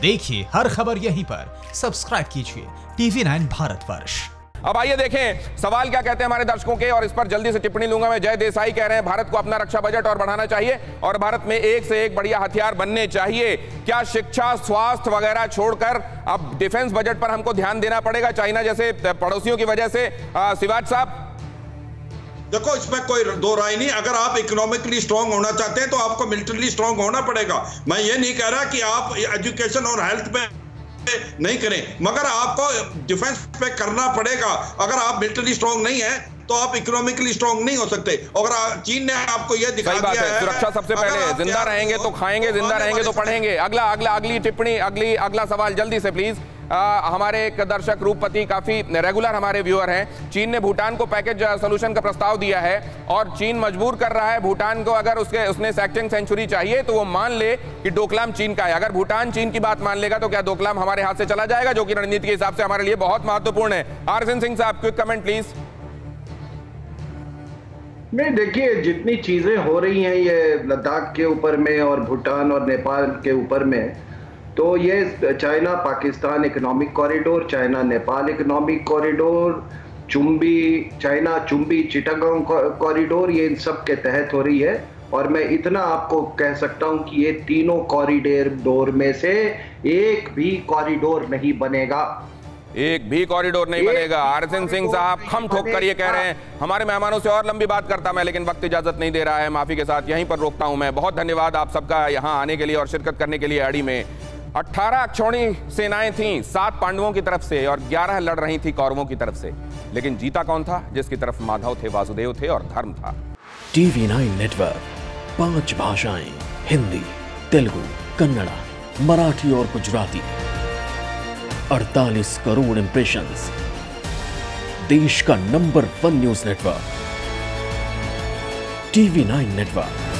देखिए हर खबर यहीं पर, सब्सक्राइब कीजिए TV9 भारतवर्ष। अब आइए देखें सवाल क्या कहते हैं हमारे दर्शकों के, और इस पर जल्दी से टिप्पणी लूंगा मैं। जय देसाई कह रहे हैं भारत को अपना रक्षा बजट और बढ़ाना चाहिए और भारत में एक से एक बढ़िया हथियार बनने चाहिए। क्या शिक्षा, स्वास्थ्य वगैरह छोड़कर अब डिफेंस बजट पर हमको ध्यान देना पड़ेगा चाइना जैसे पड़ोसियों की वजह से? शिवाज साहब, देखो इसमें कोई दो राय नहीं। अगर आप इकोनॉमिकली स्ट्रांग होना चाहते हैं तो आपको मिलिटरी स्ट्रांग होना पड़ेगा। मैं ये नहीं कह रहा कि आप एजुकेशन और हेल्थ पे नहीं करें, मगर आपको डिफेंस पे करना पड़ेगा। अगर आप मिलिटरी स्ट्रांग नहीं है तो आप इकोनॉमिकली स्ट्रांग नहीं हो सकते। अगर चीन ने आपको यह दिखा दिया है सुरक्षा सबसे पहले, जिंदा रहेंगे तो खाएंगे, जिंदा रहेंगे तो पढ़ेंगे। अगली टिप्पणी, अगला सवाल जल्दी से प्लीज। हमारे एक दर्शक रूपपति काफी रेगुलर हमारे व्यूअर हैं। चीन ने भूटान को पैकेज सोल्यूशन का प्रस्ताव दिया है और चीन मजबूर कर रहा है भूटान को, अगर उसने सेक्टिंग सेंचुरी चाहिए तो वो मान ले कि डोकलाम चीन का है। अगर भूटान चीन की बात मान लेगा तो क्या डोकलाम हमारे हाथ से चला जाएगा, जो कि रणनीति के हिसाब से हमारे लिए बहुत महत्वपूर्ण है। आरएसएन सिंह साहब, क्विक कमेंट प्लीज। नहीं, देखिए जितनी चीजें हो रही हैं ये लद्दाख के ऊपर में और भूटान और नेपाल के ऊपर में, तो ये China Pakistan economic corridor, China Nepal economic corridor, China Chumbi Chittagong corridor, ये इन सब के तहत हो रही है। और मैं इतना आपको कह सकता हूं कि ये तीनों कॉरिडोर में से एक भी कॉरिडोर नहीं बनेगा। एक भी कॉरिडोर नहीं बनेगा। आरएसएन सिंह साहब खम ठोक कर ये कह रहे हैं। हमारे मेहमानों से और लंबी बात करता मैं, लेकिन वक्त इजाजत नहीं दे रहा है। माफी के साथ यहीं पर रोकता हूं मैं। बहुत धन्यवाद आप सबका यहाँ आने के लिए और शिरकत करने के लिए। अड़ी में 18 अक्षौणी सेनाएं थीं, 7 पांडवों की तरफ से और 11 लड़ रही थी कौरवों की तरफ से, लेकिन जीता कौन था? जिसकी तरफ माधव थे, वासुदेव थे और धर्म था। TV9 नेटवर्क, 5 भाषाएं, हिंदी, तेलुगु, कन्नड़ा, मराठी और गुजराती, 48 करोड़ इंप्रेशंस, देश का number 1 news network. TV9 network.